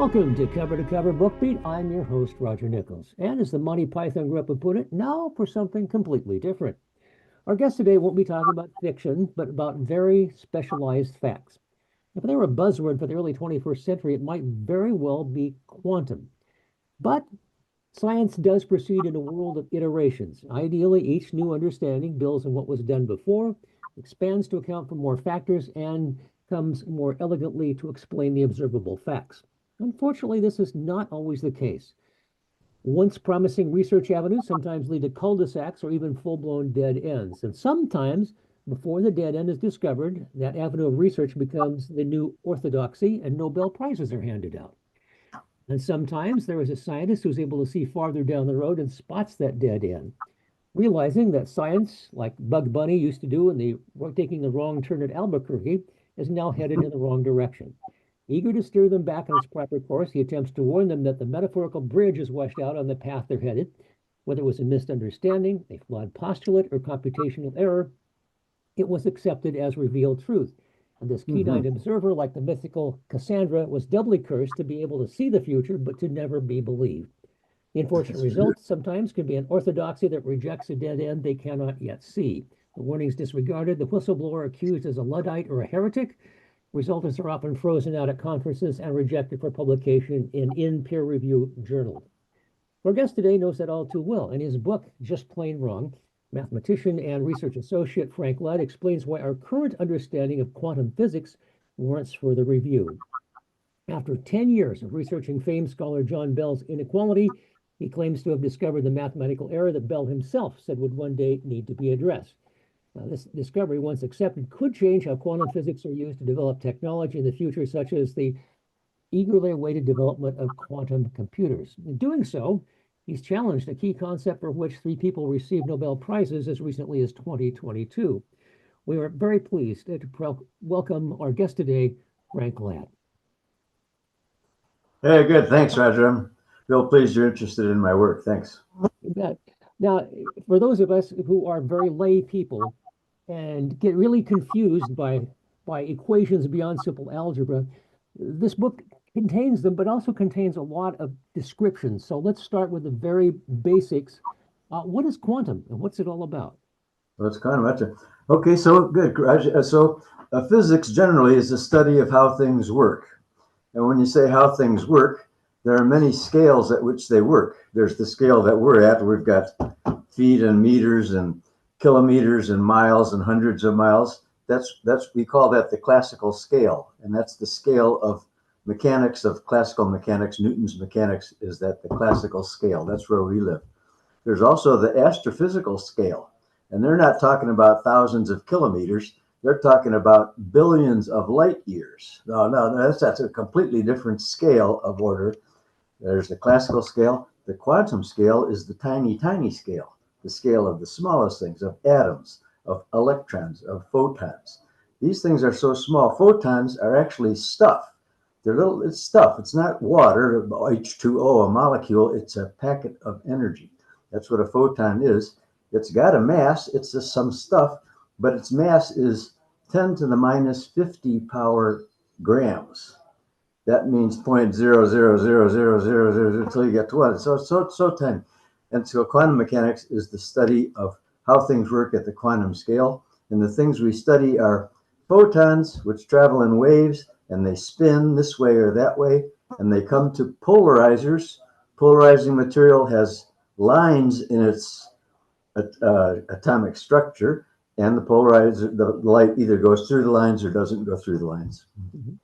Welcome to Cover Bookbeat. I'm your host, Roger Nichols. And as the Monty Python group would put it, now for something completely different. Our guest today won't be talking about fiction, but about very specialized facts. If there were a buzzword for the early 21st century, it might very well be quantum. But science does proceed in a world of iterations. Ideally, each new understanding builds on what was done before, expands to account for more factors, and comes more elegantly to explain the observable facts. Unfortunately, this is not always the case. Once promising research avenues sometimes lead to cul-de-sacs or even full-blown dead ends. And sometimes, before the dead end is discovered, that avenue of research becomes the new orthodoxy and Nobel Prizes are handed out. And sometimes there is a scientist who's able to see farther down the road and spots that dead end, realizing that science, like Bug Bunny used to do in the taking the wrong turn at Albuquerque, is now headed in the wrong direction. Eager to steer them back on its proper course, he attempts to warn them that the metaphorical bridge is washed out on the path they're headed. Whether it was a misunderstanding, a flawed postulate, or computational error, it was accepted as revealed truth. And this keen-eyed observer, like the mythical Cassandra, was doubly cursed to be able to see the future, but to never be believed. The unfortunate result sometimes can be an orthodoxy that rejects a dead end they cannot yet see. The warnings disregarded, the whistleblower accused as a Luddite or a heretic. Resultants are often frozen out at conferences and rejected for publication in peer-reviewed journals. Our guest today knows that all too well. In his book, Just Plain Wrong, mathematician and research associate Frank Ladd explains why our current understanding of quantum physics warrants further review. After 10 years of researching famed scholar John Bell's inequality, he claims to have discovered the mathematical error that Bell himself said would one day need to be addressed. Now, this discovery, once accepted, could change how quantum physics are used to develop technology in the future, such as the eagerly awaited development of quantum computers. In doing so, he's challenged a key concept for which three people received Nobel Prizes as recently as 2022. We are very pleased to welcome our guest today, Frank Ladd. Hey, good. Thanks, Roger. I'm real pleased you're interested in my work. Thanks. You bet. Now, for those of us who are very lay people and get really confused by equations beyond simple algebra, this book contains them, but also contains a lot of descriptions. So let's start with the very basics. What is quantum and what's it all about? Well, it's kind of much. Okay, so good. Physics generally is the study of how things work. And when you say how things work, there are many scales at which they work. There's the scale that we're at. We've got feet and meters and kilometers and miles and hundreds of miles. We call that the classical scale. And that's the scale of mechanics, of classical mechanics. Newton's mechanics is that the classical scale. That's where we live. There's also the astrophysical scale. And they're not talking about thousands of kilometers. They're talking about billions of light years. No, that's a completely different scale of order. There's the classical scale. The quantum scale is the tiny, tiny scale, the scale of the smallest things, of atoms, of electrons, of photons. These things are so small. Photons are actually stuff. It's stuff. It's not water, H2O, a molecule. It's a packet of energy. That's what a photon is. It's got a mass. It's just some stuff, but its mass is 10 to the minus 50 power grams. That means 0.0000000 until you get to 1. So tiny. And so quantum mechanics is the study of how things work at the quantum scale. And the things we study are photons, which travel in waves, and they spin this way or that way, and they come to polarizers. Polarizing material has lines in its atomic structure, and the light either goes through the lines or doesn't go through the lines. Mm-hmm.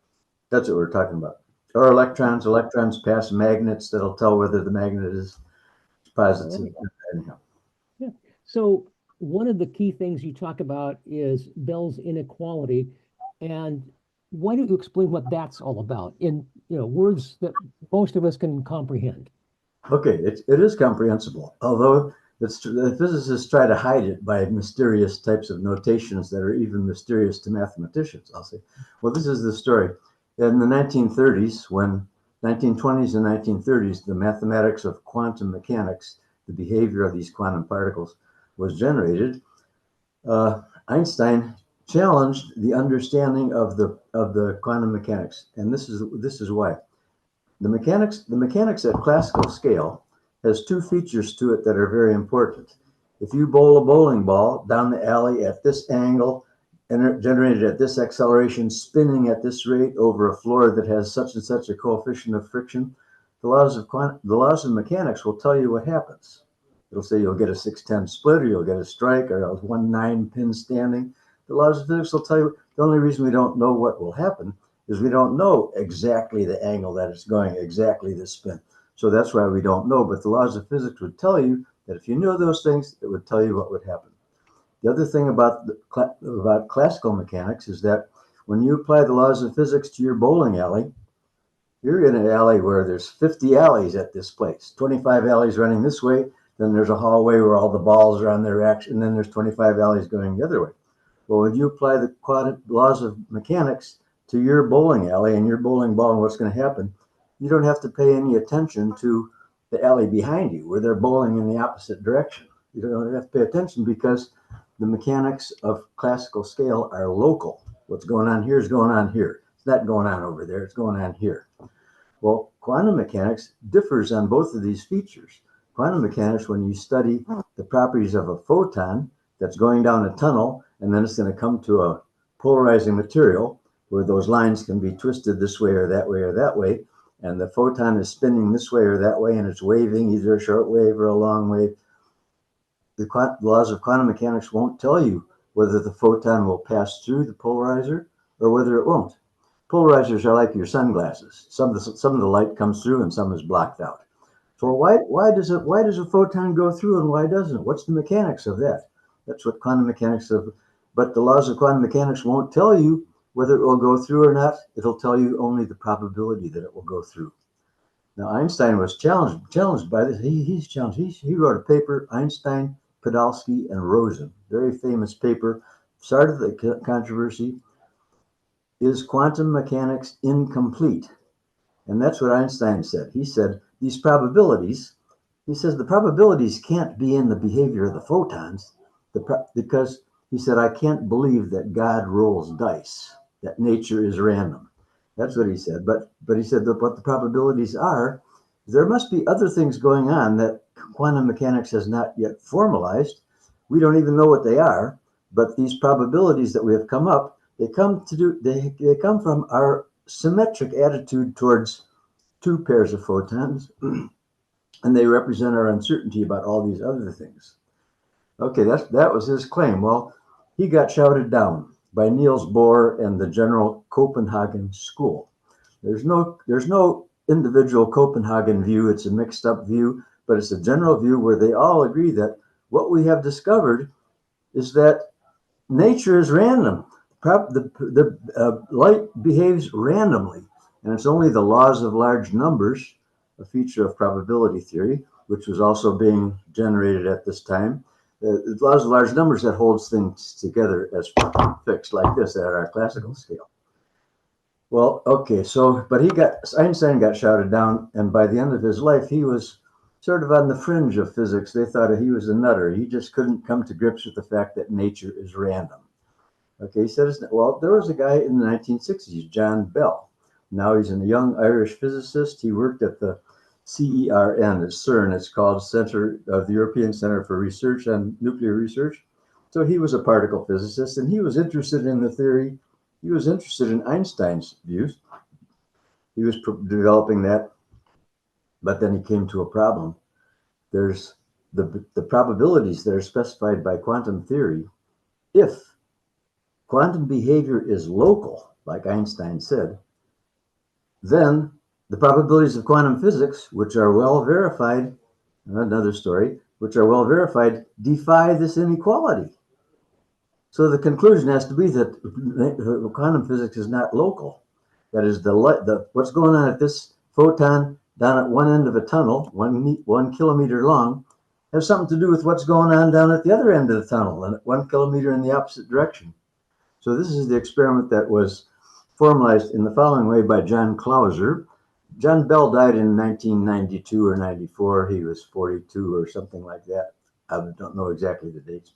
That's what we're talking about. Or electrons. Electrons pass magnets that'll tell whether the magnet is positive. Anyhow. Yeah. So one of the key things you talk about is Bell's inequality. And why don't you explain what that's all about in words that most of us can comprehend? Okay, it is comprehensible, although the physicists try to hide it by mysterious types of notations that are even mysterious to mathematicians. I'll say, well, this is the story. In the 1930s, 1920s and 1930s, the mathematics of quantum mechanics, the behavior of these quantum particles, was generated. Einstein challenged the understanding of the quantum mechanics, and this is why. the mechanics at classical scale has two features to it that are very important. If you bowl a bowling ball down the alley at this angle, generated at this acceleration, spinning at this rate over a floor that has such and such a coefficient of friction, the laws of mechanics will tell you what happens. It'll say you'll get a 610 split, or you'll get a strike, or a 1-9 pin standing. The laws of physics will tell you. The only reason we don't know what will happen is we don't know exactly the angle that it's going, exactly the spin. So that's why we don't know. But the laws of physics would tell you that if you knew those things, it would tell you what would happen. The other thing about classical mechanics is that when you apply the laws of physics to your bowling alley, you're in an alley where there's 50 alleys at this place, 25 alleys running this way. Then there's a hallway where all the balls are on their action. And then there's 25 alleys going the other way. Well, when you apply the laws of mechanics to your bowling alley and your bowling ball and what's going to happen, you don't have to pay any attention to the alley behind you where they're bowling in the opposite direction. You don't have to pay attention because the mechanics of classical scale are local. What's going on here is going on here. It's not going on over there. It's going on here. Well, quantum mechanics differs on both of these features. Quantum mechanics, when you study the properties of a photon that's going down a tunnel, and then it's going to come to a polarizing material where those lines can be twisted this way or that way or that way, and the photon is spinning this way or that way, and it's waving either a short wave or a long wave. The laws of quantum mechanics won't tell you whether the photon will pass through the polarizer or whether it won't. Polarizers are like your sunglasses. Some of the light comes through and some is blocked out. So why does a photon go through and why doesn't it? What's the mechanics of that? That's what quantum mechanics of. But the laws of quantum mechanics won't tell you whether it will go through or not. It'll tell you only the probability that it will go through. Now Einstein was challenged by this. He's challenged. He wrote a paper. Einstein, Podolsky, and Rosen. Very famous paper. Started the controversy. Is quantum mechanics incomplete? And that's what Einstein said. He said these probabilities. He says the probabilities can't be in the behavior of the photons, because he said I can't believe that God rolls dice, that nature is random. That's what he said. But he said that what the probabilities are, there must be other things going on that quantum mechanics has not yet formalized. We don't even know what they are. But these probabilities that we have come up, they come from our symmetric attitude towards two pairs of photons, and they represent our uncertainty about all these other things. Okay, that was his claim. Well, he got shouted down by Niels Bohr and the general Copenhagen school. There's no individual Copenhagen view. It's a mixed up view, but it's a general view where they all agree that what we have discovered is that nature is random. The light behaves randomly, and it's only the laws of large numbers, a feature of probability theory, which was also being generated at this time. The laws of large numbers that holds things together as fixed like this at our classical scale. Well, okay, but Einstein got shouted down, and by the end of his life, he was sort of on the fringe of physics. They thought he was a nutter. He just couldn't come to grips with the fact that nature is random. Okay, he said, well, there was a guy in the 1960s, John Bell. Now he's a young Irish physicist. He worked at the CERN, at CERN, it's called Center of the European Center for Research on Nuclear Research. So he was a particle physicist, and he was interested in the theory. He was interested in Einstein's views. He was developing that, but then he came to a problem. There's the probabilities that are specified by quantum theory. If quantum behavior is local, like Einstein said, then the probabilities of quantum physics, which are well verified, another story, which are well verified, defy this inequality. So the conclusion has to be that quantum physics is not local. That is, what's going on at this photon down at one end of a tunnel, 1 kilometer long, has something to do with what's going on down at the other end of the tunnel, and 1 kilometer in the opposite direction. So this is the experiment that was formalized in the following way by John Clauser. John Bell died in 1992 or 94. He was 42 or something like that. I don't know exactly the dates,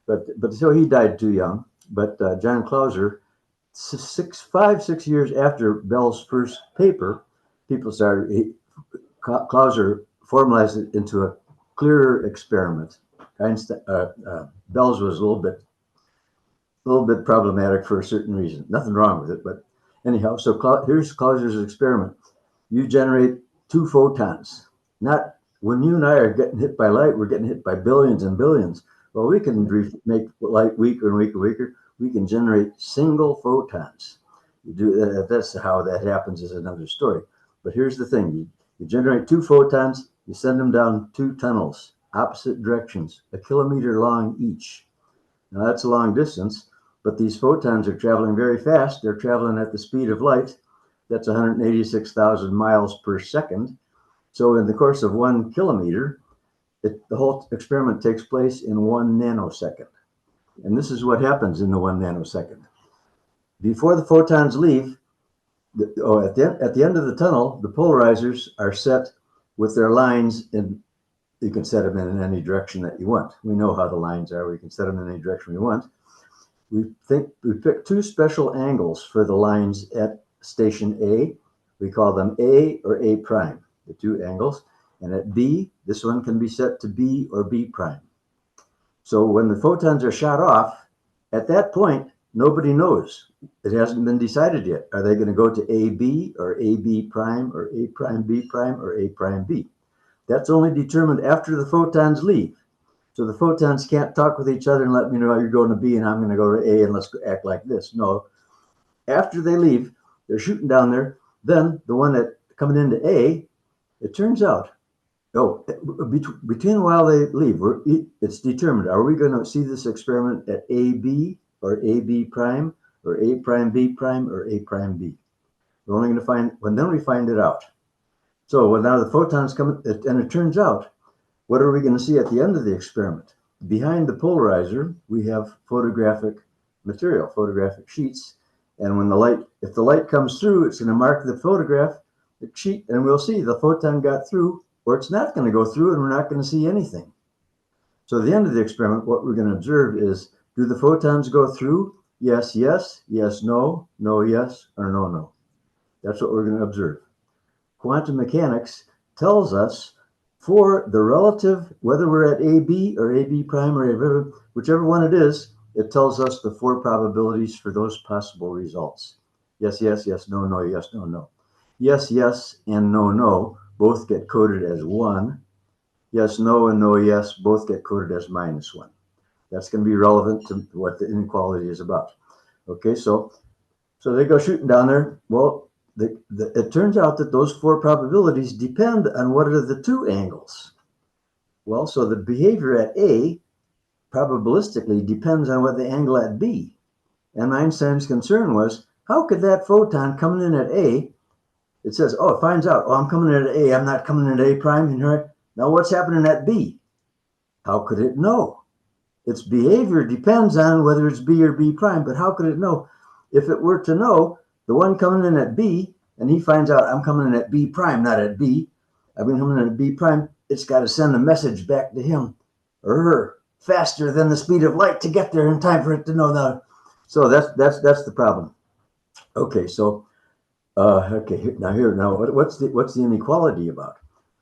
but so he died too young. But John Clauser, 6 years after Bell's first paper, Clauser formalized it into a clearer experiment. Einstein, Bell's was a little bit problematic for a certain reason. Nothing wrong with it, but anyhow. So here's Clauser's experiment. You generate two photons. Not when you and I are getting hit by light, we're getting hit by billions and billions. Well, we can make light weaker and weaker and weaker. We can generate single photons. You do that. That's how that happens is another story. But here's the thing: you generate two photons. You send them down two tunnels, opposite directions, a kilometer long each. Now that's a long distance, but these photons are traveling very fast. They're traveling at the speed of light. That's 186,000 miles per second. So in the course of 1 kilometer, the whole experiment takes place in 1 nanosecond. And this is what happens in the 1 nanosecond. Before the photons leave, at the end of the tunnel, the polarizers are set with their lines in. You can set them in any direction that you want. We know how the lines are. We can set them in any direction we want. We pick two special angles for the lines at station A. We call them A or A prime, the two angles. And at B, this one can be set to B or B prime. So when the photons are shot off, at that point, nobody knows. It hasn't been decided yet. Are they going to go to AB or AB prime or A prime B prime or A prime B? That's only determined after the photons leave. So the photons can't talk with each other and let me know you're going to B and I'm going to go to A and let's act like this. No. After they leave, they're shooting down there. Then the one that coming into A, it turns out, between while they leave, it's determined. Are we going to see this experiment at AB or AB prime or A prime B prime or A prime B? We're only going to find when then we find it out. So when now the photons come, and it turns out, what are we going to see at the end of the experiment? Behind the polarizer, we have photographic material, photographic sheets. And if the light comes through, it's going to mark the photograph, the sheet, and we'll see the photon got through, or it's not going to go through, and we're not going to see anything. So at the end of the experiment, what we're going to observe is, do the photons go through? Yes, yes, yes, no, no, yes, or no, no. That's what we're going to observe. Quantum mechanics tells us for the relative, whether we're at AB or AB prime or whichever one it is, it tells us the 4 probabilities for those possible results. Yes, yes, yes, no, no, yes, no, no. Yes, yes, and no, no both get coded as 1. Yes, no, and no, yes both get coded as -1. That's going to be relevant to what the inequality is about. Okay, so they go shooting down there. Well, it turns out that those 4 probabilities depend on what are the 2 angles. Well, so the behavior at A probabilistically depends on what the angle at B. And Einstein's concern was, how could that photon coming in at A, it says, it finds out, I'm coming in at A, I'm not coming in at A prime. And now what's happening at B? How could it know? Its behavior depends on whether it's B or B prime, but how could it know? If it were to know, the one coming in at B, and he finds out I'm coming in at B prime, not at B. I've been coming in at B prime. It's got to send a message back to him or her faster than the speed of light to get there in time for it to know that. So that's the problem. Okay, so now what's the inequality about?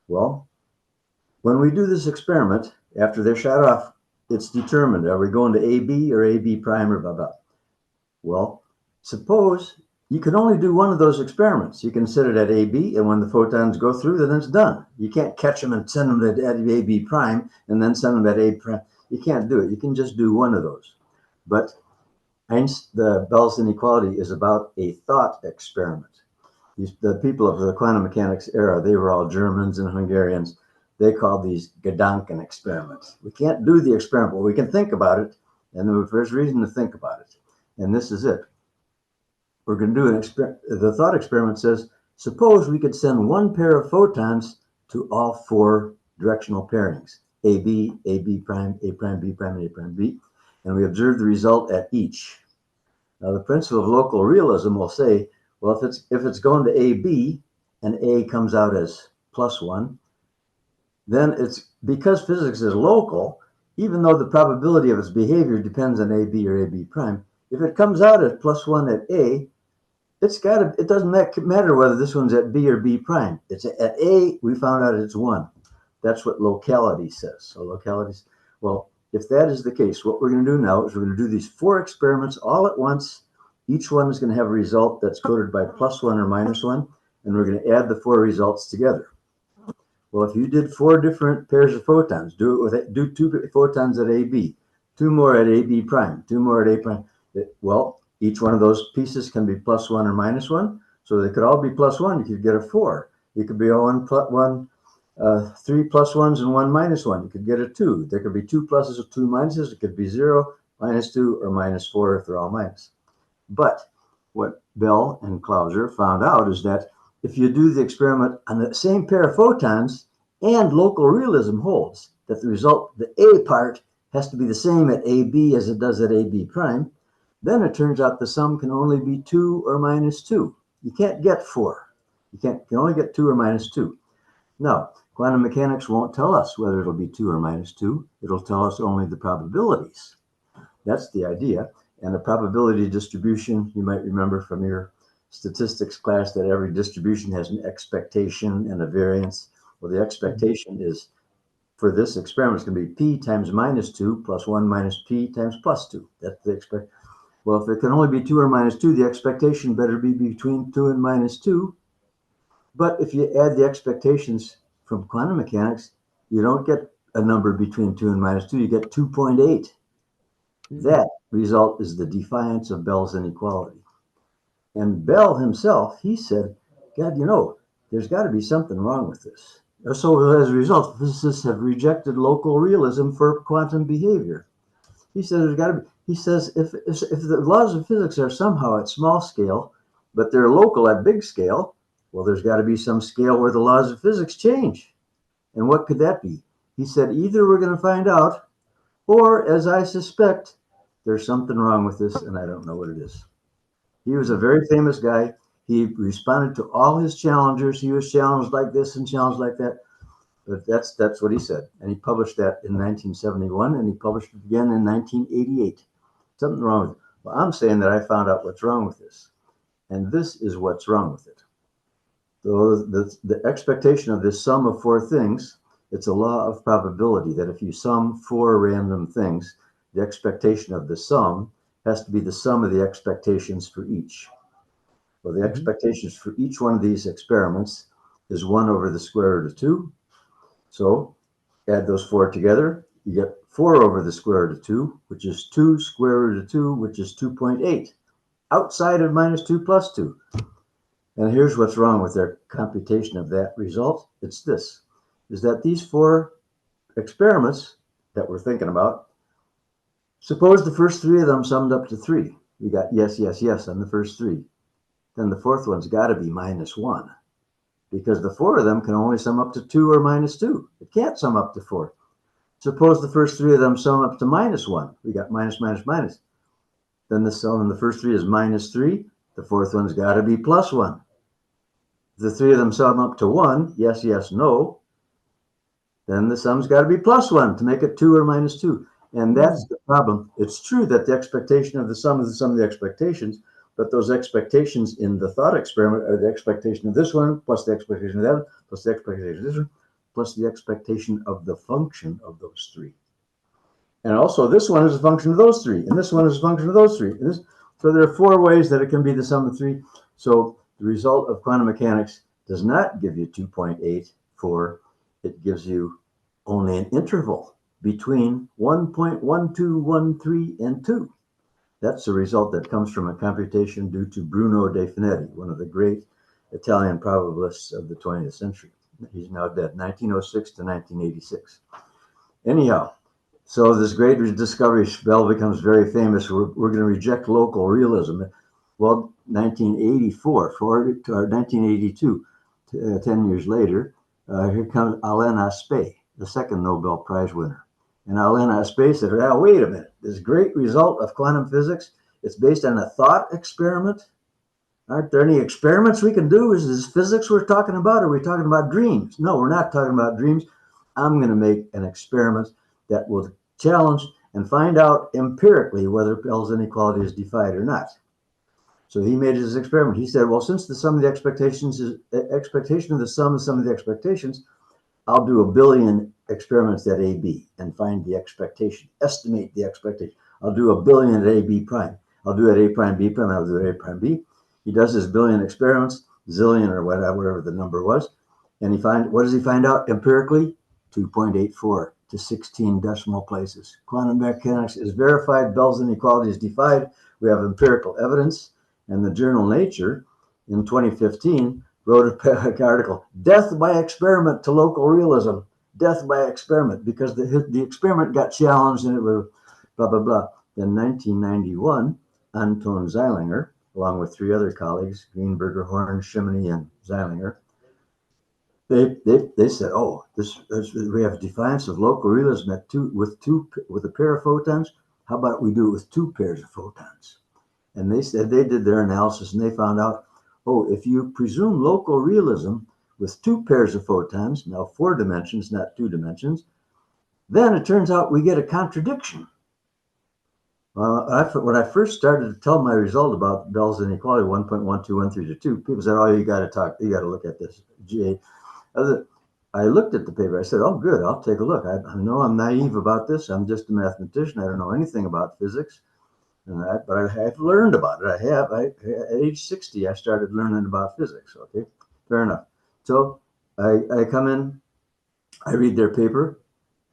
Well, when we do this experiment after they're shot off, it's determined. Are we going to AB or AB prime or blah blah? Well, suppose you can only do one of those experiments. You can set it at AB, and when the photons go through, then it's done. You can't catch them and send them at AB prime and then send them at A prime. You can't do it. You can just do one of those. But the Bell's inequality is about a thought experiment. The people of the quantum mechanics era, they were all Germans and Hungarians. They called these Gedanken experiments. We can't do the experiment, but we can think about it, and there's reason to think about it. And this is it. We're going to do an experiment. The thought experiment says, suppose we could send one pair of photons to all 4 directional pairings, AB, AB prime, A prime, B prime, and A prime, B, and we observe the result at each. Now, the principle of local realism will say, well, if it's going to AB and A comes out as +1, then it's because physics is local, even though the probability of its behavior depends on AB or AB prime, if it comes out as +1 at A, it doesn't matter whether this one's at B or B prime. It's at A, we found out it's 1. That's what locality says. So localities, well, if that is the case, what we're going to do now is we're going to do these 4 experiments all at once. Each one is going to have a result that's coded by +1 or -1, and we're going to add the 4 results together. Well, if you did 4 different pairs of photons, do 2 photons at AB, 2 more at AB prime, 2 more at A prime. Well, each one of those pieces can be +1 or -1, so they could all be +1. You could get a 4. You could be all 3 +1s and 1 -1. You could get a 2. There could be 2 pluses or 2 minuses. It could be 0, -2, or -4 if they're all minus. But what Bell and Clauser found out is that if you do the experiment on the same pair of photons and local realism holds that the result, the A part, has to be the same at AB as it does at AB prime, then it turns out the sum can only be 2 or -2. You can't get 4. You can only get 2 or -2. Now, quantum mechanics won't tell us whether it'll be 2 or -2. It'll tell us only the probabilities. That's the idea. And the probability distribution, you might remember from your statistics class that every distribution has an expectation and a variance. Well, the expectation is, for this experiment, it's going to be p times -2 plus 1 minus p times +2. That's the expect. Well, if it can only be 2 or -2, the expectation better be between 2 and -2. But if you add the expectations from quantum mechanics, you don't get a number between 2 and -2, you get 2.8. That result is the defiance of Bell's inequality. And Bell himself, he said, God, there's got to be something wrong with this. So as a result, physicists have rejected local realism for quantum behavior. He says there's got to be. He says if the laws of physics are somehow at small scale, but they're local at big scale, well, there's got to be some scale where the laws of physics change. And what could that be? He said either we're going to find out, or as I suspect, there's something wrong with this, and I don't know what it is. He was a very famous guy. He responded to all his challengers. He was challenged like this and challenged like that. But that's what he said. And he published that in 1971, and he published it again in 1988. Something wrong with it. Well, I'm saying that I found out what's wrong with this. And this is what's wrong with it. So the expectation of this sum of 4 things, it's a law of probability that if you sum 4 random things, the expectation of the sum has to be the sum of the expectations for each. Well, the expectations for each one of these experiments is 1 over the square root of 2. So add those 4 together, you get 4 over the square root of 2, which is 2 square root of 2, which is 2.8, outside of -2 plus 2. And here's what's wrong with their computation of that result. It's this, is that these 4 experiments that we're thinking about, suppose the first 3 of them summed up to 3. We got yes, yes, yes on the first 3. Then the 4th one's got to be -1, because the 4 of them can only sum up to 2 or -2. It can't sum up to 4. Suppose the first 3 of them sum up to -1. We got minus, minus, minus. Then the sum in the first 3 is -3. The 4th one's got to be +1. If the 3 of them sum up to 1, yes, yes, no, then the sum's got to be +1 to make it 2 or -2. And that's the problem. It's true that the expectation of the sum is the sum of the expectations, but those expectations in the thought experiment are the expectation of this one, plus the expectation of that one, plus the expectation of this one, plus the expectation of the function of those 3. And also this one is a function of those 3, and this one is a function of those 3. So there are 4 ways that it can be the sum of 3. So the result of quantum mechanics does not give you 2.84. It gives you only an interval between 1.1213 and 2. That's the result that comes from a computation due to Bruno De Finetti, one of the great Italian probabilists of the 20th century. He's now dead, 1906 to 1986. Anyhow, so this great discovery, Bell becomes very famous. We're going to reject local realism. Well, 1982, 10 years later, here comes Alain Aspect, the second Nobel Prize winner. And Alain Aspect said, now, wait a minute, this great result of quantum physics, it's based on a thought experiment. Aren't there any experiments we can do? Is this physics we're talking about, or are we talking about dreams? No, we're not talking about dreams. I'm going to make an experiment that will challenge and find out empirically whether Bell's inequality is defied or not. So he made his experiment. He said, well, since the sum of the expectations is expectation of the sum of the expectations, I'll do a billion experiments at AB and find the expectation, estimate the expectation. I'll do a billion at AB prime. I'll do it at A prime, B prime, I'll do it at A prime, B. He does his billion experiments, zillion or whatever the number was, and what does he find out empirically? 2.84 to 16 decimal places. Quantum mechanics is verified, Bell's inequality is defied. We have empirical evidence, and the journal Nature in 2015 wrote an article, Death by Experiment to Local Realism. Death by Experiment, because the experiment got challenged and it was blah, blah, blah. In 1991, Anton Zeilinger, along with three other colleagues, Greenberger, Horn, Shimony, and Zeilinger, they said, oh, we have defiance of local realism with a pair of photons. How about we do it with two pairs of photons? And they said they did their analysis and they found out, oh, if you presume local realism with two pairs of photons, now 4 dimensions, not 2 dimensions, then it turns out we get a contradiction. When I first started to tell my result about Bell's inequality, 1.12132, people said, oh, you got to look at this. I looked at the paper. I said, oh, good, I'll take a look. I know I'm naive about this. I'm just a mathematician. I don't know anything about physics. But I've learned about it. At age 60, I started learning about physics. Okay, fair enough. So I come in, I read their paper,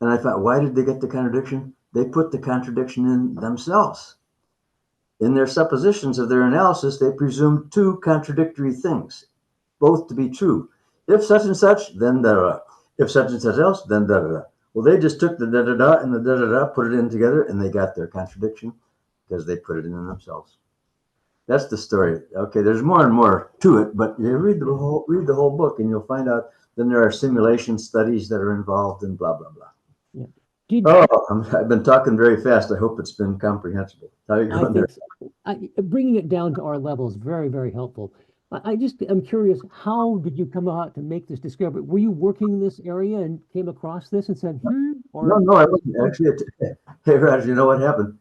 and I thought, why did they get the contradiction? They put the contradiction in themselves. In their suppositions of their analysis, they presumed two contradictory things, both to be true. If such and such, then da da da. If such and such else, then da da da. Well, they just took the da da da and the da da da, put it in together, and they got their contradiction because they put it in themselves. That's the story. Okay, there's more and more to it, but you read the whole book, and you'll find out. Then there are simulation studies that are involved, and blah blah blah. Yeah. Did Oh, I've been talking very fast. I hope it's been comprehensible. How are you I going there? think so. Bringing it down to our level is very, very helpful. I'm curious, how did you come out to make this discovery? Were you working in this area and came across this and said, No, or no, I was wasn't actually. Hey, Roger, you know what happened?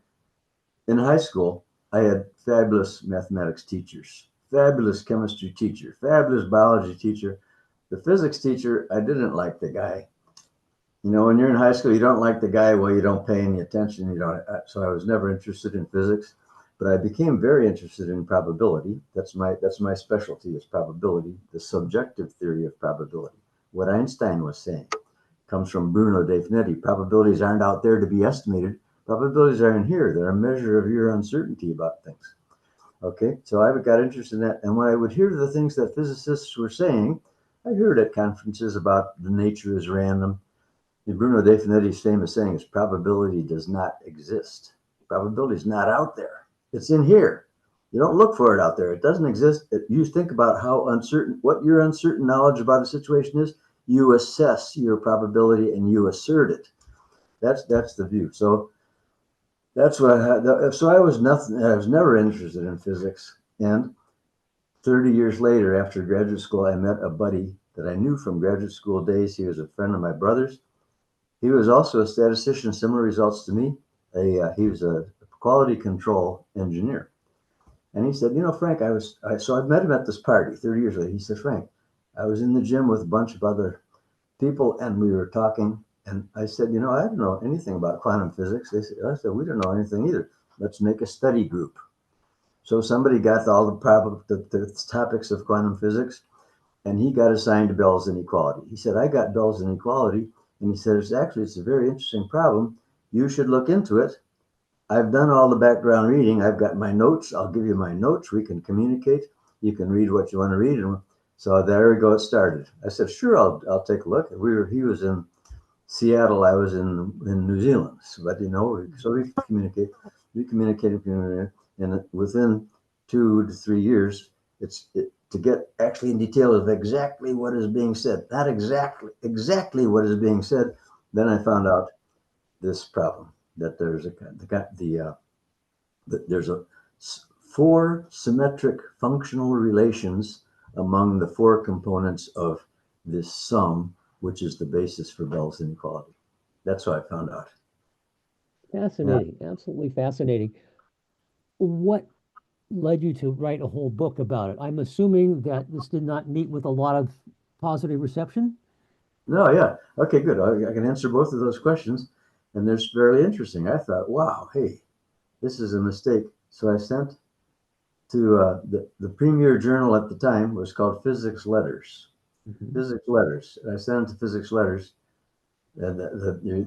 In high school, I had fabulous mathematics teachers, fabulous chemistry teacher, fabulous biology teacher. The physics teacher, I didn't like the guy. You know, when you're in high school, you don't like the guy. Well, you don't pay any attention. You don't. So I was never interested in physics, but I became very interested in probability. That's my specialty is probability, the subjective theory of probability. What Einstein was saying comes from Bruno de Finetti. Probabilities aren't out there to be estimated. Probabilities are in here. They're a measure of your uncertainty about things. Okay, so I got interested in that. And when I would hear the things that physicists were saying, I heard at conferences about the nature is random. And Bruno de Finetti's famous saying is probability does not exist. Probability is not out there. It's in here. You don't look for it out there. It doesn't exist. You think about how uncertain, what your uncertain knowledge about a situation is. You assess your probability and you assert it. That's the view. So that's what I had. So I was nothing. I was never interested in physics. And 30 years later, after graduate school, I met a buddy that I knew from graduate school days. He was a friend of my brother's. He was also a statistician, similar results to me. He was a quality control engineer. And he said, you know, Frank, so I met him at this party 30 years later. He said, Frank, I was in the gym with a bunch of other people and we were talking. And I said, you know, I don't know anything about quantum physics. I said, we don't know anything either. Let's make a study group. So somebody got all the topics of quantum physics and he got assigned to Bell's inequality. He said, I got Bell's inequality. And he said, it's a very interesting problem. You should look into it. I've done all the background reading. I've got my notes. I'll give you my notes. We can communicate. You can read what you want to read. And so there we go. It started. I said, sure, I'll take a look. He was in Seattle. I was in New Zealand. But, you know, so we communicated. And within 2 to 3 years, to get actually in detail of exactly what is being said, not exactly what is being said. Then I found out this problem that there's a 4 symmetric functional relations among the 4 components of this sum, which is the basis for Bell's inequality. That's what I found out. Yeah. fascinating, absolutely fascinating. What led you to write a whole book about it? I'm assuming that this did not meet with a lot of positive reception. No, yeah. Okay, good. I can answer both of those questions. And they're fairly interesting. I thought, wow, hey, this is a mistake. So I sent to the premier journal at the time was called Physics Letters. Mhm. Physics Letters. And I sent it to Physics Letters. And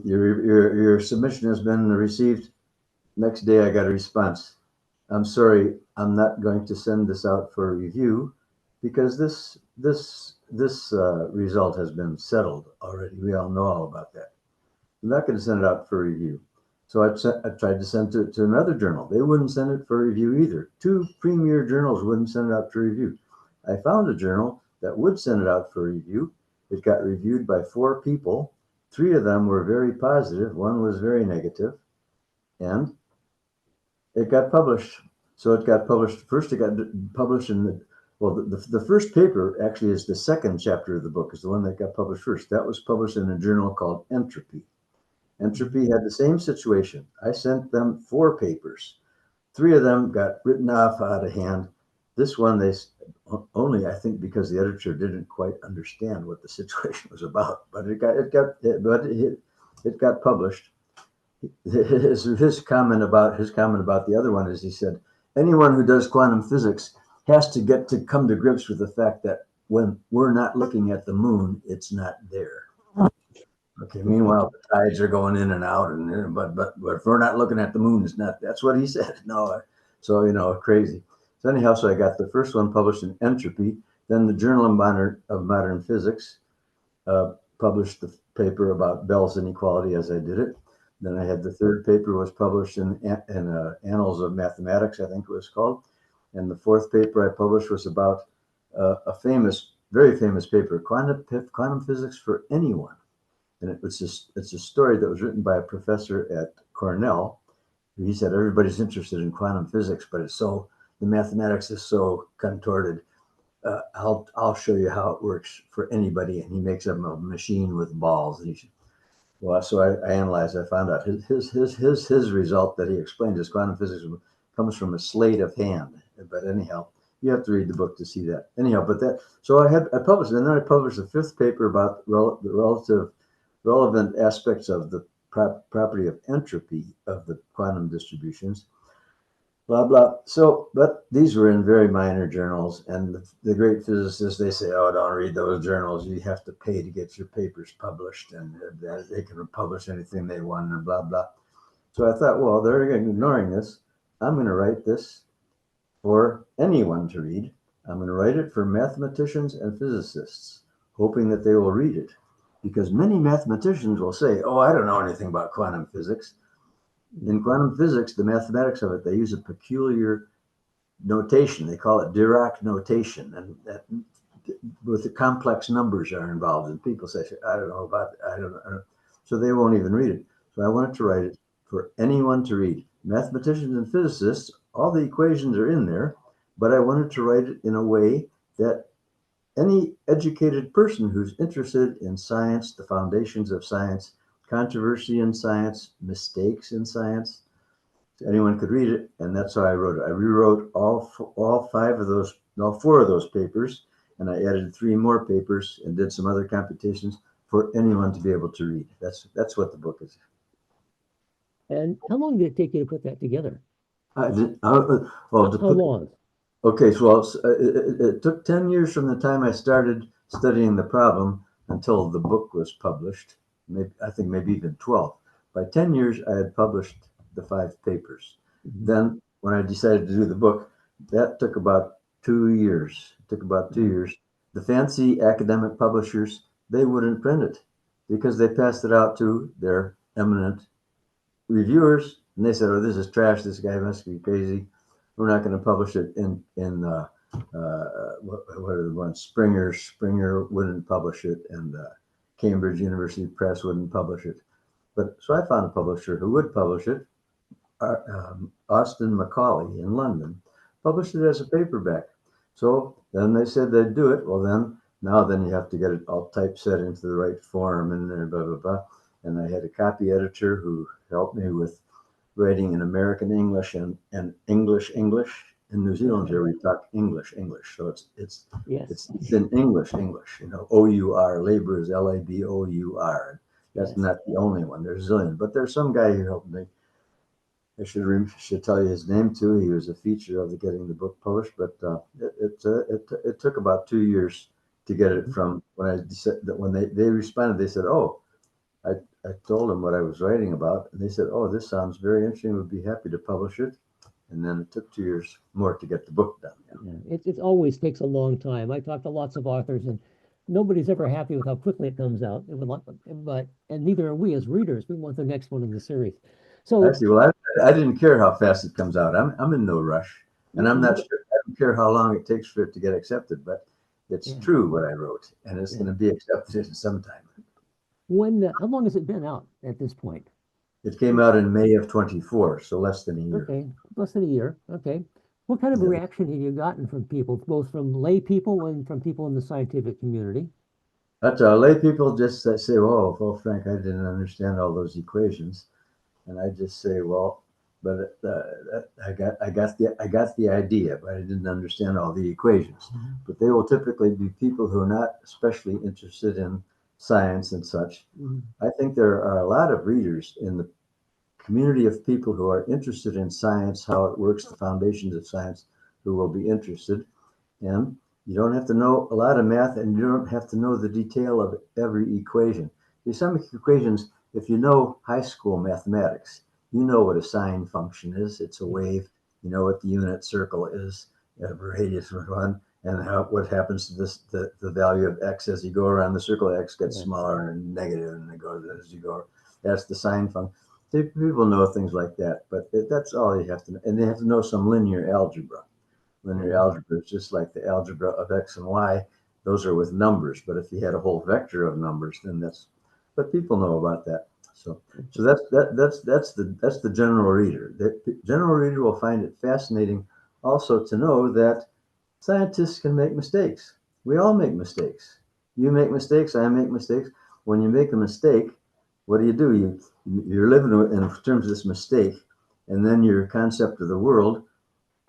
your submission has been received. Next day, I got a response. I'm sorry, I'm not going to send this out for review because this result has been settled already. We all know all about that. I'm not going to send it out for review. So I tried to send it to another journal. They wouldn't send it for review either. Two premier journals wouldn't send it out for review. I found a journal that would send it out for review. It got reviewed by four people. Three of them were very positive. One was very negative, and it got published. So it got published. First, it got published in the first paper actually is the second chapter of the book, is the one that got published first. That was published in a journal called Entropy. Mhm. Entropy had the same situation. I sent them four papers. Three of them got written off out of hand. This one, they only, I think, because the editor didn't quite understand what the situation was about. But it got published. His comment about the other one is he said anyone who does quantum physics has to get to come to grips with the fact that when we're not looking at the moon, it's not there. Okay. Meanwhile, the tides are going in and out, and but if we're not looking at the moon, it's not. That's what he said. No, so crazy. So anyhow, so I got the first one published in Entropy. Then the Journal of Modern Physics published the paper about Bell's inequality as I did it. Then I had the third paper was published in Annals of Mathematics, I think it was called. And the fourth paper I published was about a famous, very famous paper, quantum physics for anyone. And it's a story that was written by a professor at Cornell. He said everybody's interested in quantum physics, but the mathematics is so contorted. I'll show you how it works for anybody. And he makes up a machine with balls. So I analyzed. I found out his result that he explained as quantum physics comes from a sleight of hand. But anyhow, you have to read the book to see that. Anyhow, but that so I published it, and then I published a fifth paper about the relative relevant aspects of the property of entropy of the quantum distributions, blah blah. So, but these were in very minor journals, and the great physicists they say, "Oh, don't read those journals. You have to pay to get your papers published, and they can publish anything they want, and blah blah." So I thought, well, they're ignoring this. I'm going to write this for anyone to read. I'm going to write it for mathematicians and physicists, hoping that they will read it. Because many mathematicians will say, oh, I don't know anything about quantum physics. In Mhm. quantum physics, the mathematics of it, they use a peculiar notation. They call it Dirac notation. And that with the complex numbers are involved. And people say, I don't know about it. I don't know. So they won't even read it. So I wanted to write it for anyone to read. Mathematicians and physicists, all the equations are in there, but I wanted to write it in a way that any educated person who's interested in science, the foundations of science, controversy in science, mistakes in science, anyone could read it, and that's how I wrote it. I rewrote all four of those papers, and I added three more papers and did some other computations for anyone to be able to read. That's what the book is. And how long did it take you to put that together? I did, well, to How put long? Okay, so it took 10 years from the time I started studying the problem until the book was published. Maybe, I think maybe even 12. By 10 years, I had published the five papers. Mhm. Then, when I decided to do the book, that took about 2 years. It took about two Mhm. years. The fancy academic publishers, they wouldn't print it because they passed it out to their eminent reviewers, and they said, "Oh, this is trash. This guy must be crazy. We're not going to publish it what are the ones? Springer wouldn't publish it, and Cambridge University Press wouldn't publish it. But so I found a publisher who would publish it. Austin Macaulay in London published it as a paperback. So then they said they'd do it. Well, then you have to get it all typeset into the right form and blah blah blah. And I had a copy editor who helped me with writing in American English and English English. In New Zealand here we talk English. So Yes. it's in English. OUR, labor is LABOUR. That's Yes. not the only one. There's a zillion, but there's some guy who helped me. I should tell you his name too. He was a feature of getting the book published, but it took about 2 years to get it from when I said that when they responded, they said, "Oh, I, I told them what I was writing about, and they said, "Oh, this sounds very interesting. We'd be happy to publish it." And then it took 2 years more to get the book done. Yeah. It always takes a long time. I talk to lots of authors, and nobody's ever happy with how quickly it comes out. And neither are we as readers. We want the next one in the series. I So, see. Well, I didn't care how fast it comes out. I'm in no rush, and I'm not mhm, sure. I don't care how long it takes for it to get accepted, but it's yeah, true what I wrote, and it's yeah. going to be accepted sometime. How long has it been out at this point? It came out in May of 24, so less than a year. Okay, less than a year. Okay. What kind of Yeah. reaction have you gotten from people, both from lay people and from people in the scientific community? But lay people just say, well, Frank, I didn't understand all those equations," and I just say, "Well, but I got the idea, but I didn't understand all the equations." But they will typically be people who are not especially interested in science and such. Mhm. I think there are a lot of readers in the community of people who are interested in science, how it works, the foundations of science, who will be interested. And you don't have to know a lot of math, and you don't have to know the detail of every equation. There's some equations, if you know high school mathematics, you know what a sine function is. It's a wave. You know what the unit circle is, a radius of one, and what happens to the value of x as you go around the circle. X gets Yeah. smaller and negative, and it goes as you go. That's the sine function. People know things like that, but that's all you have to know. And they have to know some linear algebra. Linear Mhm. algebra is just like the algebra of x and y. Those are with numbers, but if you had a whole vector of numbers, then but people know about that. So that's the general reader. The general reader will find it fascinating also to know that scientists can make mistakes. We all make mistakes. You make mistakes, I make mistakes. When you make a mistake, what do? You're living in terms of this mistake, and then your concept of the world,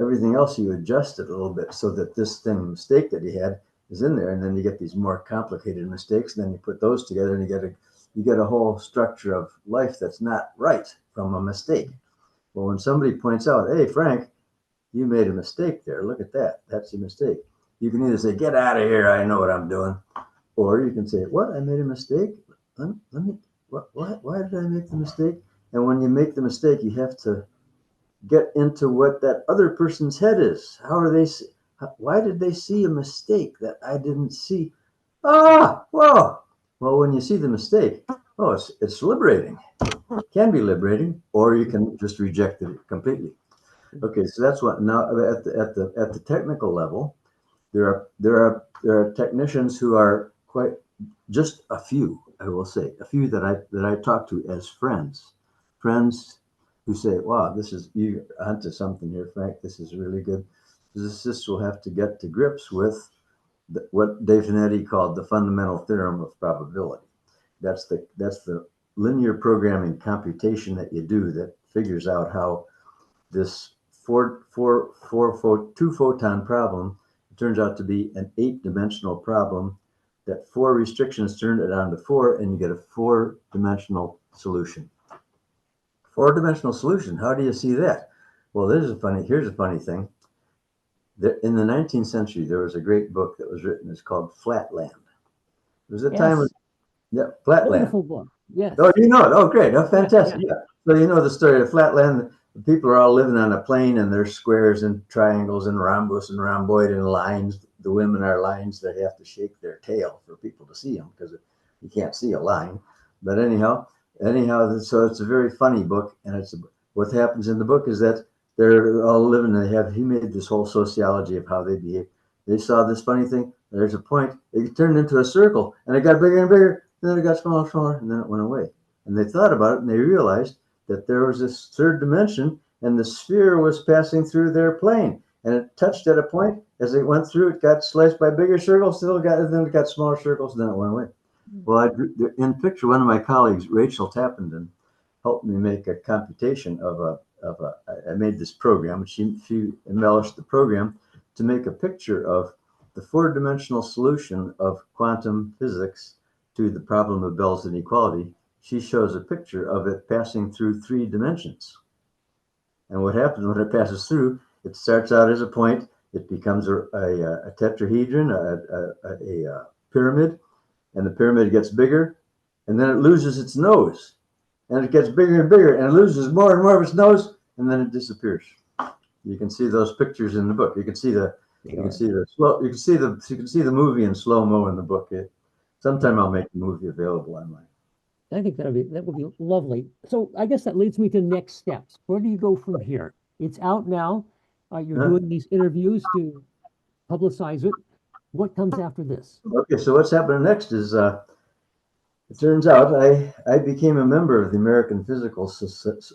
everything else you adjust it a little bit so that this mistake that you had is in there, and then you get these more complicated mistakes, and then you put those together, and you get a whole structure of life that's not right from a mistake. Well, when somebody points out, "Hey, Frank, you made a mistake there. Look at that. That's a mistake." You can either say, "Get out of here. I know what I'm doing," or you can say, "What? I made a mistake. Let me. What? Why did I make the mistake?" And when you make the mistake, you have to get into what that other person's head is. How are they? Why did they see a mistake that I didn't see? Ah, whoa. Well, when you see the mistake, oh, it's liberating. It can be liberating, or you can just reject it completely. Okay, so that's what now at the technical level, there are technicians who are quite just a few, I will say, a few that I talk to as friends who say, "Wow, this is you onto something here, Frank. This is really good." Physicists will have to get to grips with what Dave Finetti called the fundamental theorem of probability. That's the linear programming computation that you do that figures out how this two photon problem turns out to be an 8-dimensional problem that 4 restrictions turn it down to 4, and you get a 4-dimensional solution. 4-dimensional solution. How do you see that? Well, here's a funny thing. In the 19th century, there was a great book that was written. It's called Flatland. There was a time when, Yes, yeah, Flatland. wonderful book. Oh, Yes. you know it. Oh, great. Oh, Yeah, yeah, fantastic. Yeah. So you know the story of Flatland. The people are all living on a plane, and there's squares and triangles and rhombus and rhomboid and lines. The women are lines that have to shake their tail for people to see them because you can't see a line. But anyhow, so it's a very funny book, and what happens in the book is that they're all living. He made this whole sociology of how they behave. They saw this funny thing. There's a point. It turned into a circle, and it got bigger and bigger. Then it got smaller and smaller, and then it went away. And they thought about it, and they realized that there was this third dimension, and the sphere was passing through their plane. And it touched at a point. As it went through, it got sliced by bigger circles, then it got smaller circles, and then it went away. Well, in picture, one of my colleagues, Rachel Tappenden, helped me make a computation of I made this program. She embellished the program to make a picture of the four-dimensional solution of quantum physics to the problem of Bell's inequality. She shows a picture of it passing through 3 dimensions. And what happens when it passes through, it starts out as a point, it becomes a tetrahedron, a pyramid, and the pyramid gets bigger, and then it loses its nose. And it gets bigger and bigger, and it loses more and more of its nose, and then it disappears. You can see those pictures in the book. You can see the movie in slow-mo in the book. Sometime I'll make the movie available online. I think that would be lovely. So I guess that leads me to next steps. Where do you go from here? It's out now. You're doing these interviews to publicize it. What comes after this? Okay, so what's happening next is it turns out I became a member of the American Physical Society,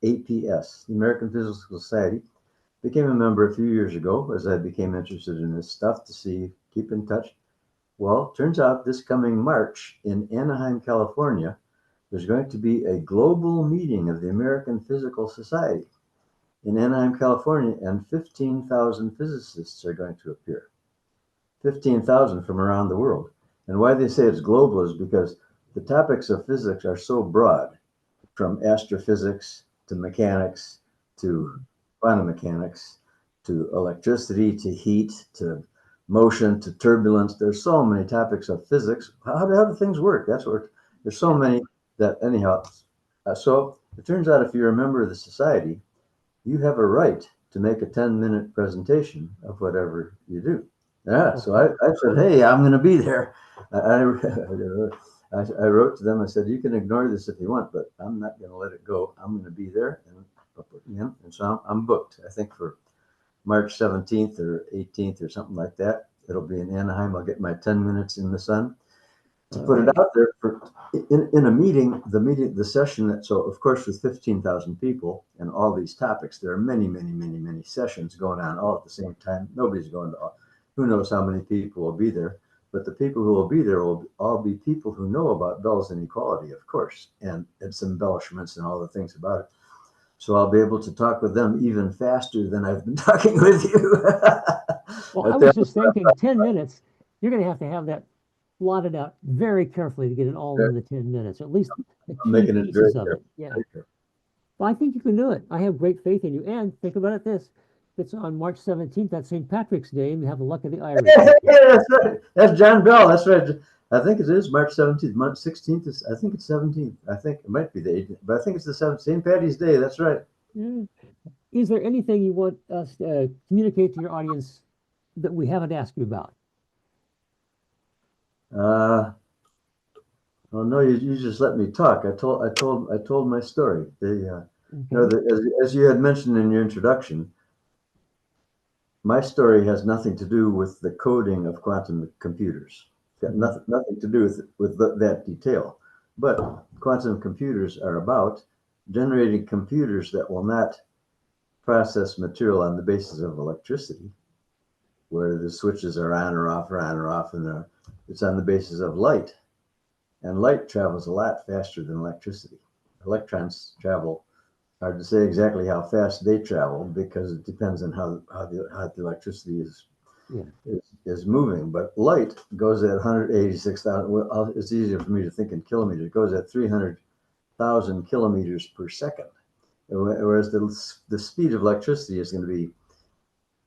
APS, the American Physical Society. Became a member a few years ago as I became interested in this stuff to keep in touch. Well, turns out this coming March in Anaheim, California, there's going to be a global meeting of the American Physical Society in Anaheim, California, and 15,000 physicists are going to appear. 15,000 from around the world. And why they say it's global is because the topics of physics are so broad, from astrophysics to mechanics to quantum mechanics to electricity to heat to motion to turbulence. There's so many topics of physics. How do things work? There's so many that anyhow. So it turns out if you're a member of the society, you have a right to make a 10-minute presentation of whatever you do. Yeah, so I said, hey, I'm going to be there. I wrote to them. I said, you can ignore this if you want, but I'm not going to let it go. I'm going to be there, and so I'm booked. I think for March 17th or 18th or something like that. It'll be in Anaheim. I'll get my 10 minutes in the sun to put it out there in a meeting. The session that, so of course with 15,000 people and all these topics, there are many sessions going on all at the same time. Nobody's going to all. Who knows how many people will be there? But the people who will be there will all be people who know about Bell's inequality, of course, and its embellishments and all the things about it. So I'll be able to talk with them even faster than I've been talking with you. Well, I was just thinking 10 minutes, you're going to have that plotted out very carefully to get it all in the 10 minutes, at least the key pieces of it. Yeah. Well, I think you can do it. I have great faith in you. And think about it this. It's on March 17th, that's St. Patrick's Day, and we have the luck of the Irish. Yeah, that's right. That's John Bell. That's right. I think it is March 17th. March 16th is, I think it's 17th. I think it might be the 18th, but I think it's the 7th. St. Patty's Day. That's right. Is there anything you want us to communicate to your audience that we haven't asked you about? Well, no, you just let me talk. I told my story. As you had mentioned in your introduction, my story has nothing to do with the coding of quantum computers. It's got nothing to do with that detail. But quantum computers are about generating computers that will not process material on the basis of electricity, where the switches are on or off, and it's on the basis of light. And light travels a lot faster than electricity. Electrons travel, hard to say exactly how fast they travel because it depends on how the electricity is moving. But light goes at 186,000. Well, it's easier for me to think in kilometers. It goes at 300,000 kilometers per second, whereas the speed of electricity is going to be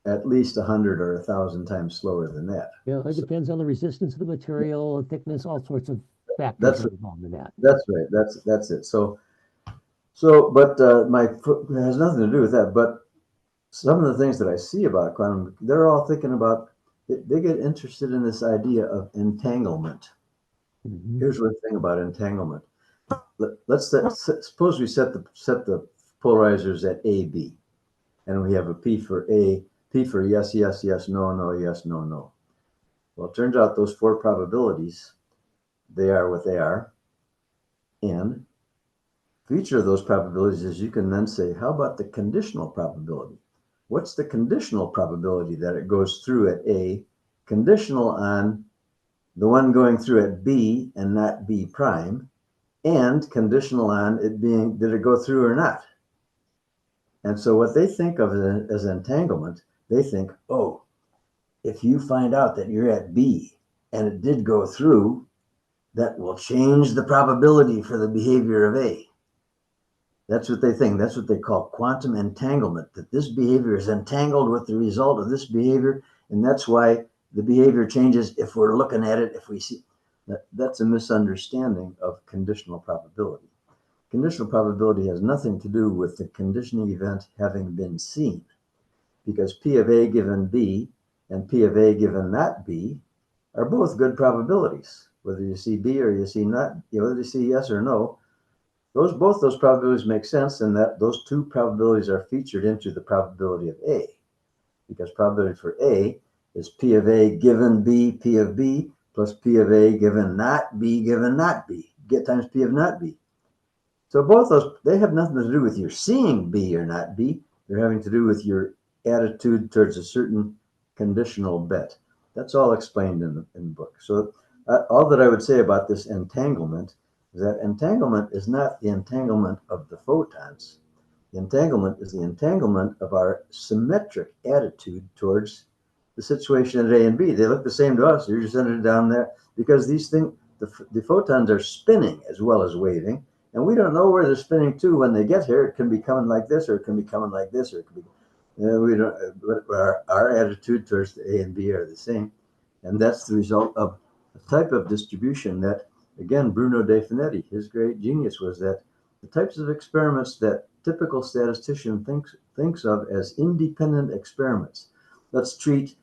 at least 100 or 1,000 times slower than that. Yeah, it depends on the resistance of the material, thickness, all sorts of factors involved in that. That's right. That's it. But it has nothing to do with that. But some of the things that I see about quantum, they're all thinking about. They get interested in this idea of entanglement. Here's one thing about entanglement. Suppose we set the polarizers at A, B, and we have a P for A, P for yes, yes, yes, no, no, yes, no, no. Well, it turns out those 4 probabilities, they are what they are. And for each of those probabilities is you can then say, how about the conditional probability? What's the conditional probability that it goes through at A, conditional on the one going through at B and not B prime, and conditional on it being, did it go through or not? And so what they think of as entanglement, they think, oh, if you find out that you're at B and it did go through, that will change the probability for the behavior of A. That's what they think. That's what they call quantum entanglement, that this behavior is entangled with the result of this behavior. And that's why the behavior changes if we're looking at it, if we see. That's a misunderstanding of conditional probability. Conditional probability has nothing to do with the conditioning event having been seen, because P of A given B and P of A given not B are both good probabilities. Whether you see B or you see not, whether you see yes or no, both those probabilities make sense, and that those two probabilities are featured into the probability of A, because probability for A is P of A given B, P of B, plus P of A given not B, get times P of not B. So both those, they have nothing to do with your seeing B or not B. They're having to do with your attitude towards a certain conditional bet. That's all explained in the book. So all that I would say about this entanglement is that entanglement is not the entanglement of the photons. The entanglement is the entanglement of our symmetric attitude towards the situation at A and B. They look the same to us. You're just ended down there because these things, the photons are spinning as well as waving, and we don't know where they're spinning to when they get here. It can be coming like this, or it can be coming like this, or it can be. We don't. But our attitude towards the A and B are the same, and that's the result of a type of distribution that, again, Bruno De Finetti, his great genius was that the types of experiments that typical statistician thinks of as independent experiments. Let's treat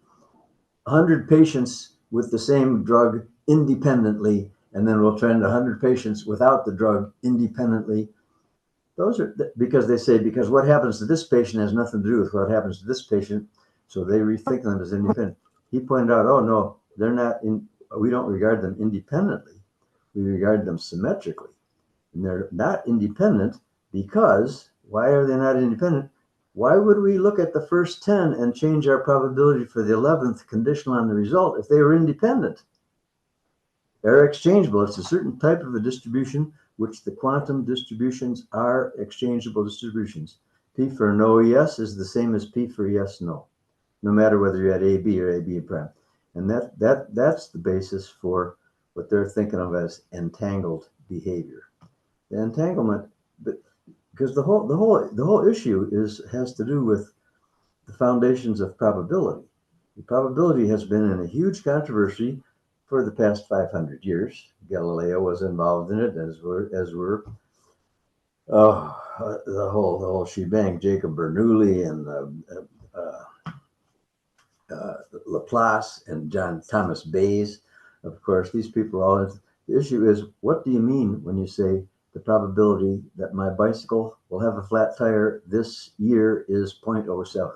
100 patients with the same drug independently, and then we'll treat 100 patients without the drug independently. Those are because they say, because what happens to this patient has nothing to do with what happens to this patient, so they rethink them as independent. He pointed out, oh no, they're not in, we don't regard them independently, we regard them symmetrically. And they're not independent because, why are they not independent? Why would we look at the first 10 and change our probability for the 11th conditional on the result if they were independent? They're exchangeable. It's a certain type of a distribution, which the quantum distributions are exchangeable distributions. P for no yes is the same as P for yes no, no matter whether you're at AB or AB prime. And that's the basis for what they're thinking of as entangled behavior. The entanglement, because the whole issue has to do with the foundations of probability. The probability has been in a huge controversy for the past 500 years. Galileo was involved in it, as were the whole shebang. Jacob Bernoulli and Laplace and John Thomas Bayes. Of course, these people are all. The issue is, what do you mean when you say the probability that my bicycle will have a flat tire this year is 0.07?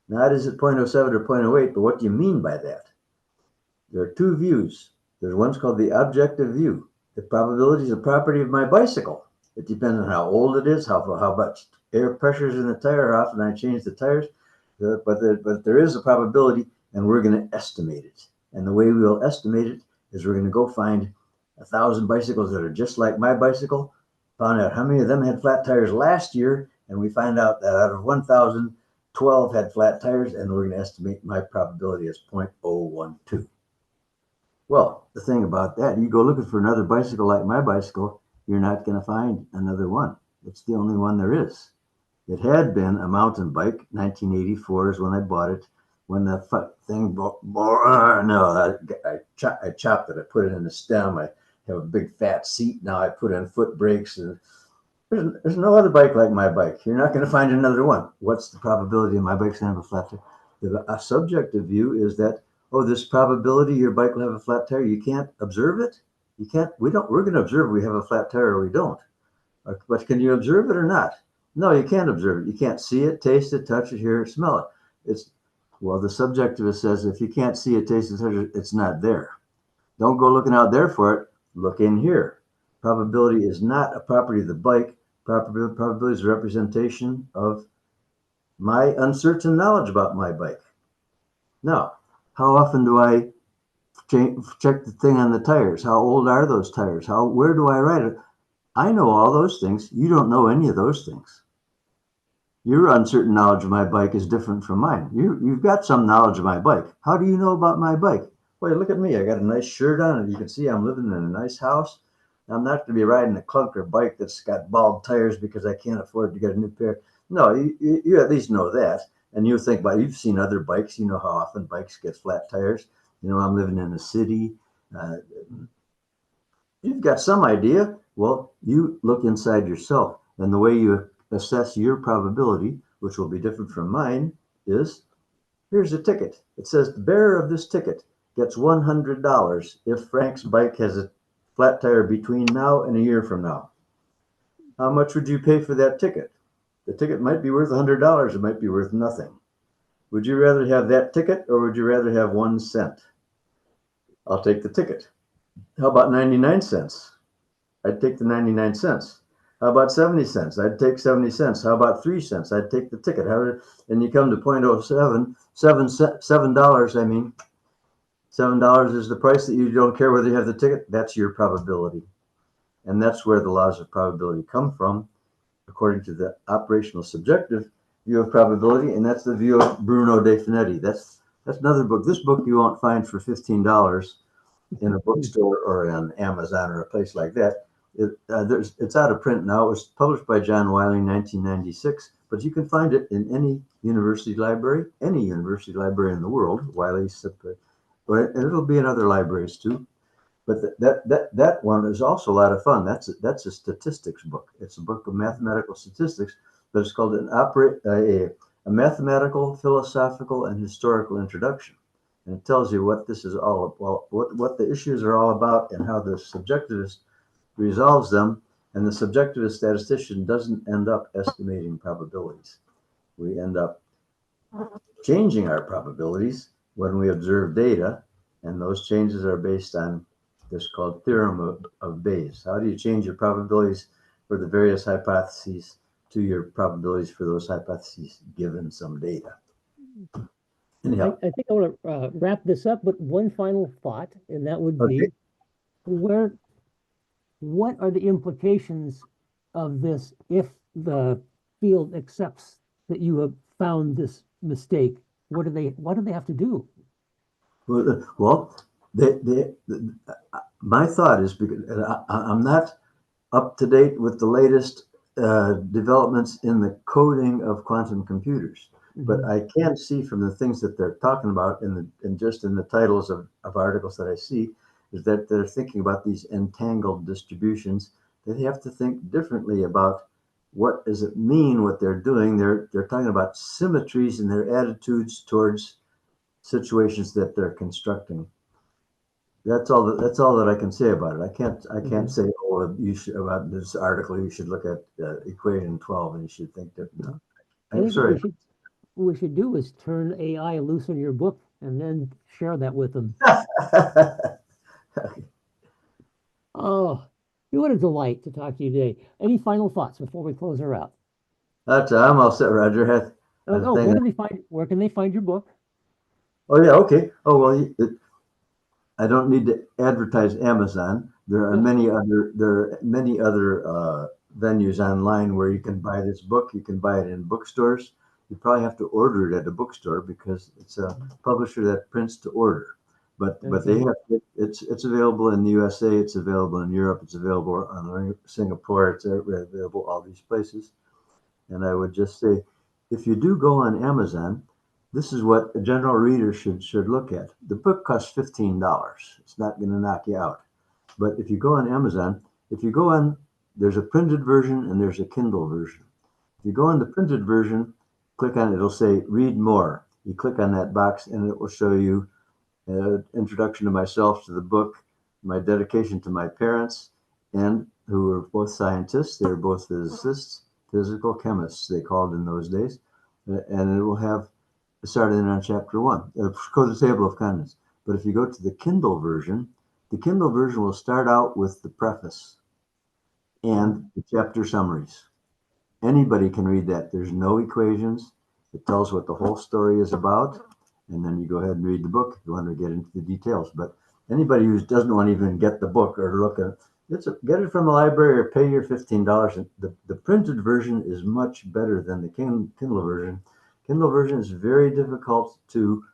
Not is it 0.07 or 0.08, but what do you mean by that? There are two views. There's one's called the objective view. The probability is a property of my bicycle. It depends on how old it is, how much air pressure is in the tire, how often I change the tires. But there is a probability, and we're going to estimate it. And the way we will estimate it is we're going to go find 1,000 bicycles that are just like my bicycle, found out how many of them had flat tires last year, and we find out that out of 1,000, 12 had flat tires, and we're going to estimate my probability as 0.012. Well, the thing about that, you go looking for another bicycle like my bicycle, you're not going to find another one. It's the only one there is. It had been a mountain bike. 1984 is when I bought it. When the thing I chopped it. I put it in the stem. I have a big fat seat now. I put in foot brakes. And there's no other bike like my bike. You're not going to find another one. What's the probability of my bike's going to have a flat tire? A subjective view is that, oh, this probability your bike will have a flat tire. You can't observe it. You can't. We're going to observe we have a flat tire or we don't. But can you observe it or not? No, you can't observe it. You can't see it, taste it, touch it, hear it, smell it. The subjectivist says if you can't see it, taste it, touch it, it's not there. Don't go looking out there for it. Look in here. Probability is not a property of the bike. Probability is a representation of my uncertain knowledge about my bike. Now, how often do I check the thing on the tires. How old are those tires? Where do I ride it? I know all those things. You don't know any of those things. Your uncertain knowledge of my bike is different from mine. You've got some knowledge of my bike. How do you know about my bike? Well, look at me. I got a nice shirt on, and you can see I'm living in a nice house. I'm not going to be riding a clunker bike that's got bald tires because I can't afford to get a new pair. No, you at least know that. And you think about, you've seen other bikes. You know how often bikes get flat tires. You know, I'm living in a city. Uh, you've got some idea. Well, you look inside yourself, and the way you assess your probability, which will be different from mine, is here's a ticket. It says the bearer of this ticket gets $100 if Frank's bike has a flat tire between now and a year from now. How much would you pay for that ticket? The ticket might be worth $100. It might be worth nothing. Would you rather have that ticket or would you rather have 1 cent? I'll take the ticket. How about 99 cents? I'd take the 99 cents. How about 70 cents? I'd take 70 cents. How about 3 cents? I'd take the ticket. And you come to 0.07, $7, I mean, $7 is the price that you don't care whether you have the ticket. That's your probability. And that's where the laws of probability come from, according to the operational subjective view of probability. And that's the view of Bruno De Finetti. That's another book. This book you won't find for $15 in a bookstore or on Amazon or a place like that. It's out of print now. It was published by John Wiley in 1996, but you can find it in any university library in the world. Wiley's, and it'll be in other libraries too. But that one is also a lot of fun. That's a statistics book. It's a book of mathematical statistics, but it's called a mathematical, philosophical, and historical introduction. And it tells you what this is all about, what the issues are all about, and how the subjectivist resolves them. And the subjectivist statistician doesn't end up estimating probabilities. We end up changing our probabilities when we observe data, and those changes are based on this called theorem of Bayes. How do you change your probabilities for the various hypotheses to your probabilities for those hypotheses given some data? Anyhow, I think I want to wrap this up with one final thought, and that would okay. be where what are the implications of this if the field accepts that you have found this mistake? What do they have to do? Well, my thought is, because I'm not up to date with the latest developments in the coding of quantum computers, but I can see from the things that they're talking about in just in the titles of articles that I see, is that they're thinking about these entangled distributions. They have to think differently about what does it mean what they're doing. They're talking about symmetries in their attitudes towards situations that they're constructing. That's all that I can say about it. I can't say, oh, you should, about this article you should look at equation 12 and you should think that. No, I I'm think what sorry. we should do is turn AI loose in your book and then share that with them. Oh, what a delight to talk to you today. Any final thoughts before we close her out? I'm all set, Roger. Oh, where can they find your book? Oh yeah, okay. Oh well, I don't need to advertise Amazon. There are many other venues online where you can buy this book. You can buy it in bookstores. You probably have to order it at a bookstore because it's a publisher that prints to order. But they have it's available in the USA. It's available in Europe. It's available on Singapore. It's available all these places. And I would just say, if you do go on Amazon, this is what a general reader should look at. The book costs $15. It's not going to knock you out. But if you go on Amazon, there's a printed version and there's a Kindle version. If you go on the printed version, click on it, it'll say read more. You click on that box and it will show you an introduction to myself, to the book, my dedication to my parents, and who were both scientists. They were both physicists, physical chemists, they called in those days. And it will have starting on chapter 1. Go to the table of contents. But if you go to the Kindle version will start out with the preface and the chapter summaries. Anybody can read that. There's no equations. It tells what the whole story is about. and then you go ahead and read the book if you want to get into the details. But anybody who doesn't want to even get the book or look at get it from the library or pay your $15. The printed version is much better than the Kindle version. Kindle version is very difficult to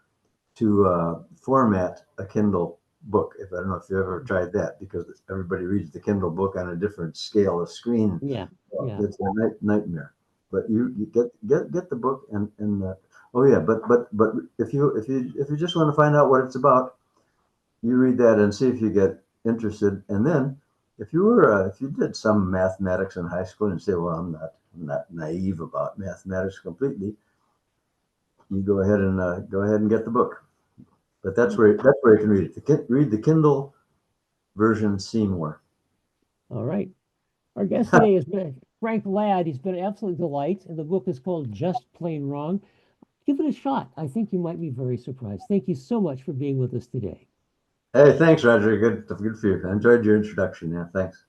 format a Kindle book. If I don't know if you ever tried that, because everybody reads the Kindle book on a different scale of screen. Yeah, yeah. It's a nightmare. But you get the book and oh yeah, but if you just want to find out what it's about, you read that and see if you get interested. And then if you did some mathematics in high school and say, well, I'm not naive about mathematics completely, you go ahead and get the book. But that's where you can read it. Read the Kindle version Seymour. All right. Our guest today has been Frank Ladd. He's been an absolute delight, and the book is called Just Plain Wrong. Give it a shot. I think you might be very surprised. Thank you so much for being with us today. Hey, thanks, Roger. Good for you. I enjoyed your introduction. Yeah, thanks.